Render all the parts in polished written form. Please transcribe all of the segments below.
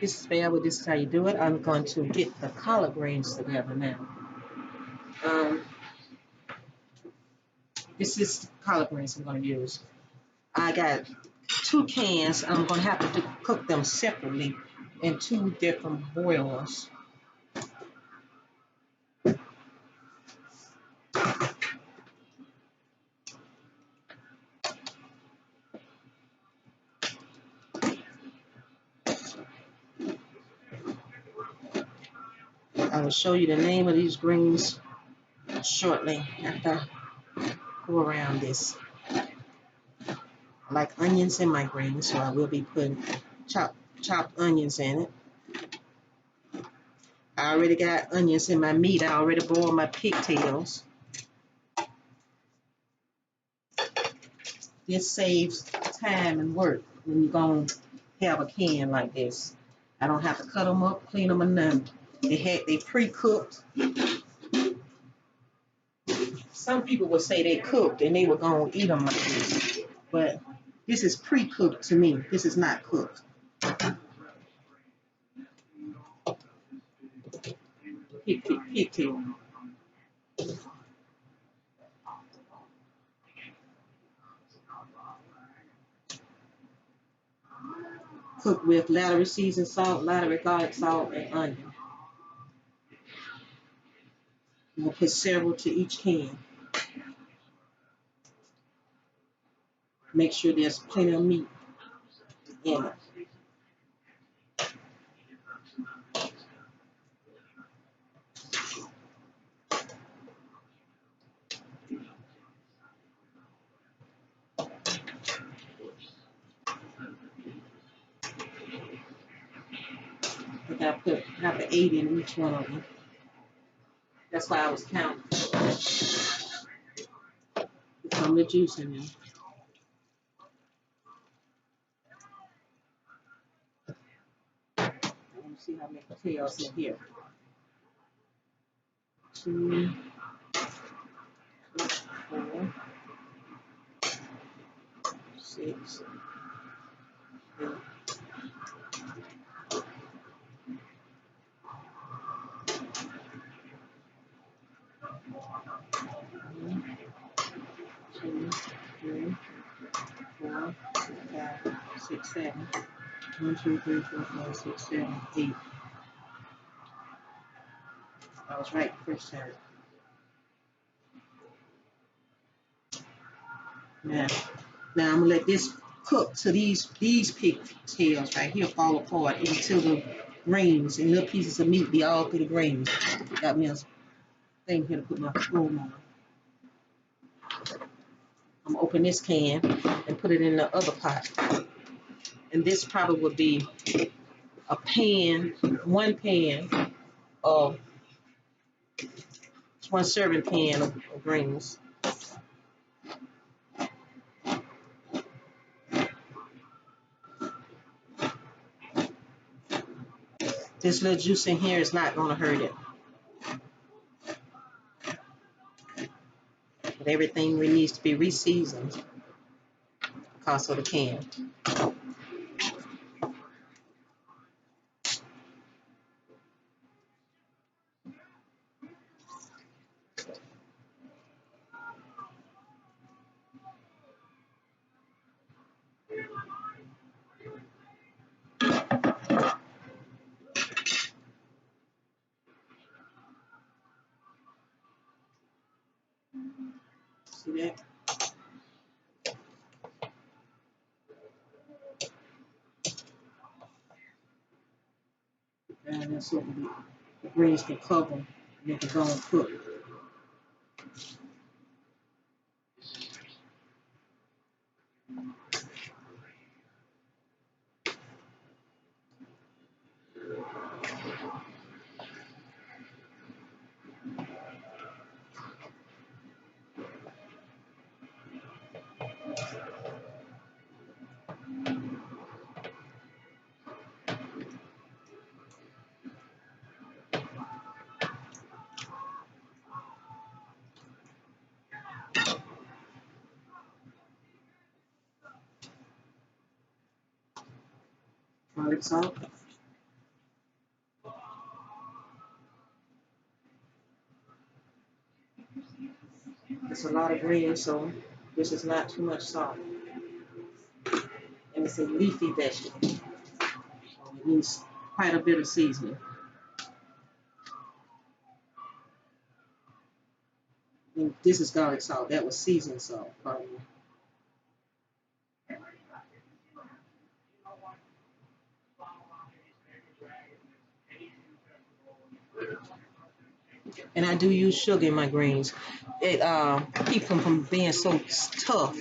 This is Belle. This is how you do it. I'm going to get the collard greens together now. Um, this is collard greens I'm going to use. I got 2 cans. I'm going to have to cook them separately in 2 different boilers. I will show you the name of these greens shortly after I go around this. I like onions in my greens, so I will be putting chopped onions in it. I already got onions in my meat. I already boiled my pigtails. This saves time and work when you're going to have a can like this. I don't have to cut them up, clean them, or nothing. They pre-cooked. Some people would say they cooked and they were going to eat them like this. But this is pre-cooked to me. This is not cooked. Pigtail. Cooked with lattery seasoned salt, lattery garlic salt, and onion. I'm going to put several to each can. Make sure there's plenty of meat in it. I think I put have an 8 in each one of them. That's why I was counting. Put some of the juice in there. Let me see how many tails in here. 2, 4, 6, 8. 1, 2, 3, 4, 5, 6, 7. 1, 2, 3, 4, 5, 6, 7, 8. I was right the first time. Now I'm gonna let this cook to these pigtails right here fall apart into the greens and little pieces of meat be all through the greens. Got me a thing here to put my spoon on. I'm gonna open this can and put it in the other pot. And this probably would be a pan, 1 pan of 1 serving pan of greens. This little juice in here is not gonna hurt it. But everything needs to be re-seasoned because of the can. See that? And that's what the greens can cover and they can go and cook. Garlic salt. It's a lot of greens, so this is not too much salt. And it's a leafy vegetable, so it needs quite a bit of seasoning. And this is garlic salt. That was seasoned salt, probably. And I do use sugar in my greens. It keeps them from being so tough.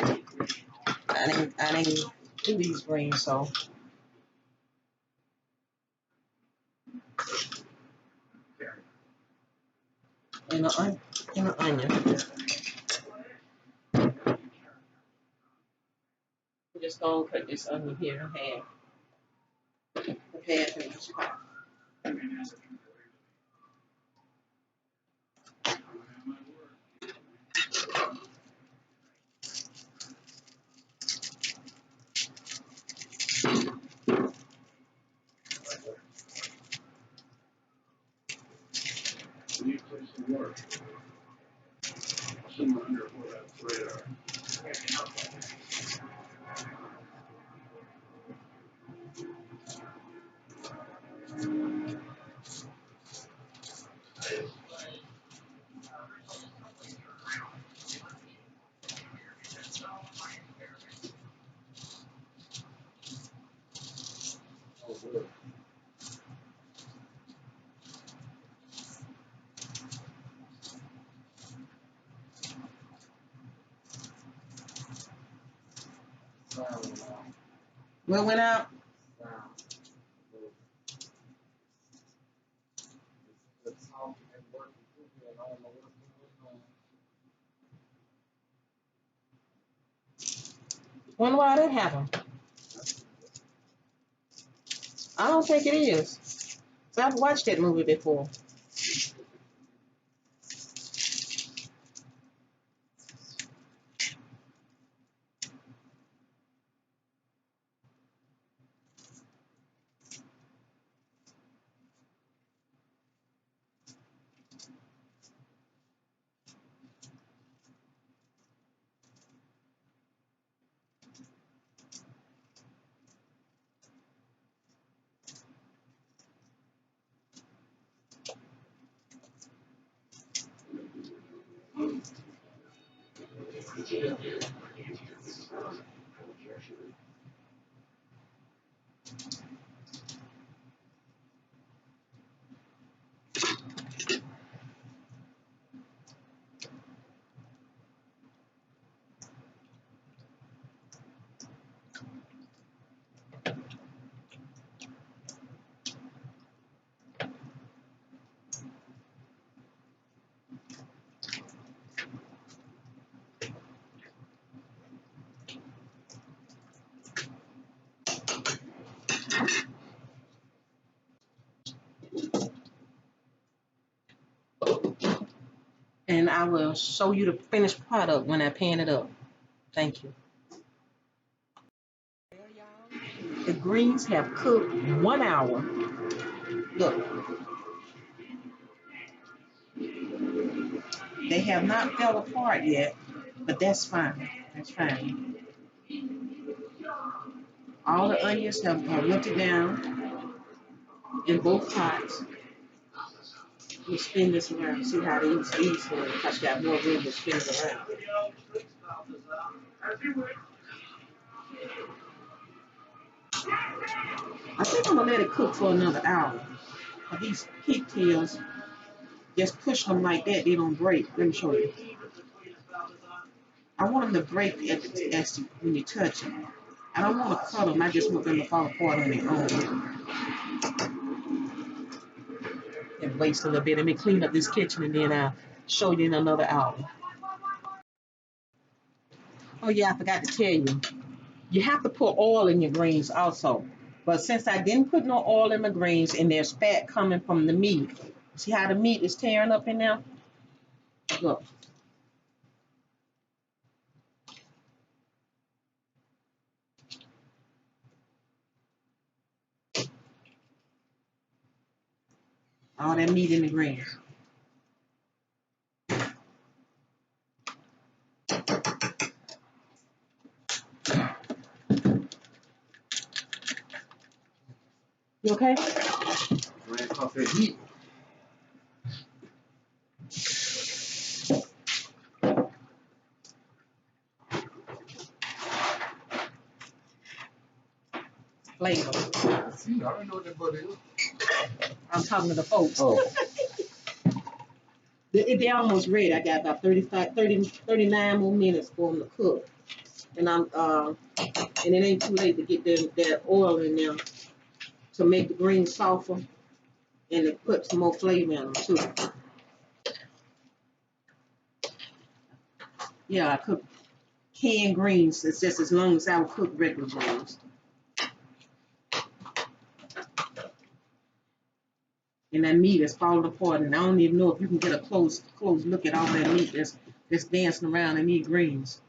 I didn't do these greens, so and an onion. We're just gonna cut this onion here in half. Half in each pot. What went out? Wonder why that happened. I don't think it is. So I've watched that movie before. And I will show you the finished product when I pan it up. Thank you. The greens have cooked 1 hour. Look, they have not fell apart yet, but that's fine. That's fine. All the onions have wilted down in both pots. You spin this around. See how these because you got more room to spin it around. I think I'm gonna let it cook for another hour. These pigtails, just push them like that, they don't break. Let me show you. I want them to break when you touch them. I don't want to cut them. I just want them to fall apart on their own. And waste a little bit. Let me clean up this kitchen and then I'll show you in another hour. Oh yeah, I forgot to tell you. You have to put oil in your greens also. But since I didn't put no oil in my greens and there's fat coming from the meat, see how the meat is tearing up in there? Look. All that meat in the greens. You okay? Ran off that heat. Flavor. See, I don't know what that butter is. I'm talking to the folks. Oh. They almost ready. I got about 39 more minutes for them to cook. And and it ain't too late to get that oil in there to make the greens softer and to put some more flavor in them too. Yeah, I cook canned greens. It's just as long as I would cook regular greens. And that meat is falling apart, and I don't even know if you can get a close look at all that meat that's dancing around in these greens.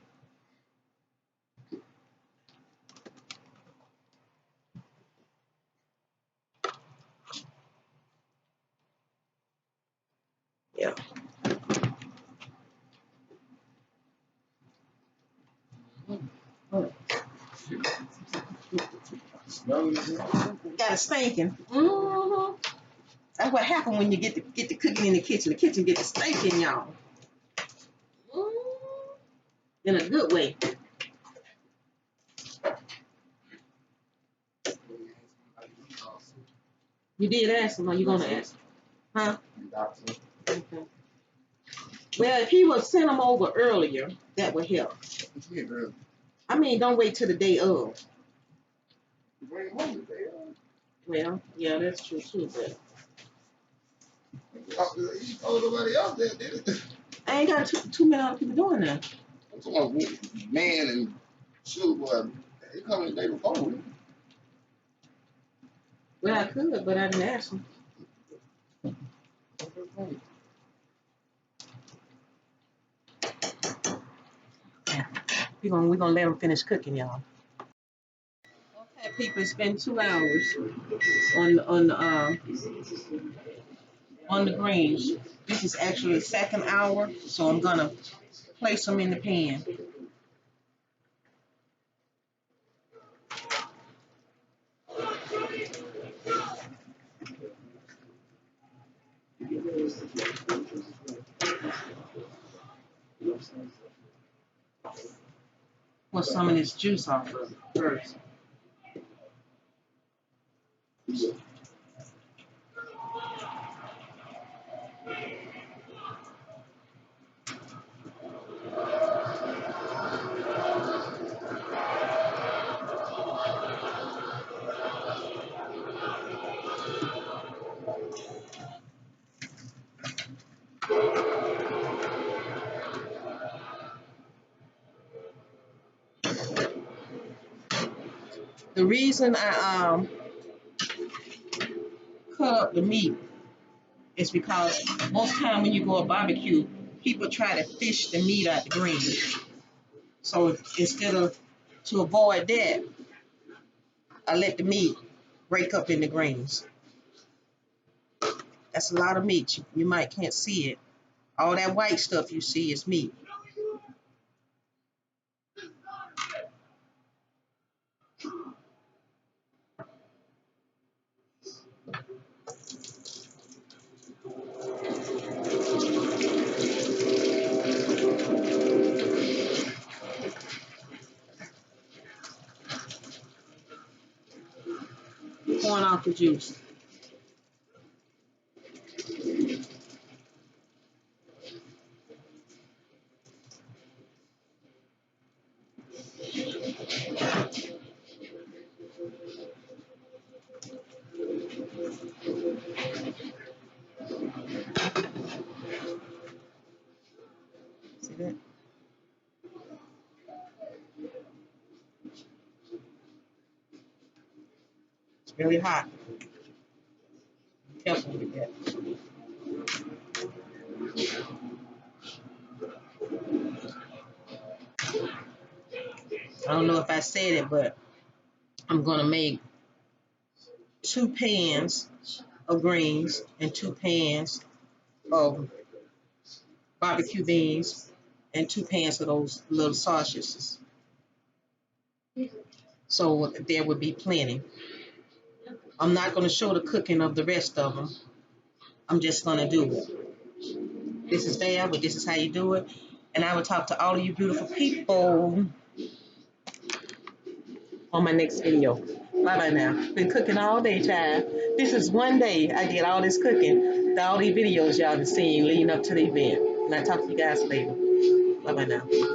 Yeah. Got it stinking. Mm-hmm. That's what happened when you get the cooking in the kitchen. The kitchen gets stinking, y'all. In a good way. You did ask him, or you gonna ask him? Huh? Okay. Well, if he would send them over earlier, that would help. I mean, don't wait till the day of. Well, yeah, that's true too, but I ain't got too many other people doing that. I'm talking about man and shoot, boy. They come the day before. Well, I could, but I didn't ask him. We're gonna let them finish cooking, y'all. Okay, people, it's been 2 hours on the greens. This is actually the second hour, so I'm gonna place them in the pan. Put some of this juice off first. The reason I cut up the meat is because most time when you go to barbecue, people try to fish the meat out the greens. So instead of to avoid that, I let the meat break up in the greens. That's a lot of meat. You might can't see it. All that white stuff you see is meat. Pouring off the juice. See that? It's really hot. Careful with that. I don't know if I said it, but I'm gonna make 2 pans of greens and 2 pans of barbecue beans and 2 pans of those little sausages. So there would be plenty. I'm not going to show the cooking of the rest of them. I'm just going to do it. This is there, but this is how you do it. And I will talk to all of you beautiful people on my next video. Bye-bye now. Been cooking all day, child. This is one day I did all this cooking. All these videos y'all been seeing leading up to the event. And I talk to you guys later. Bye-bye now.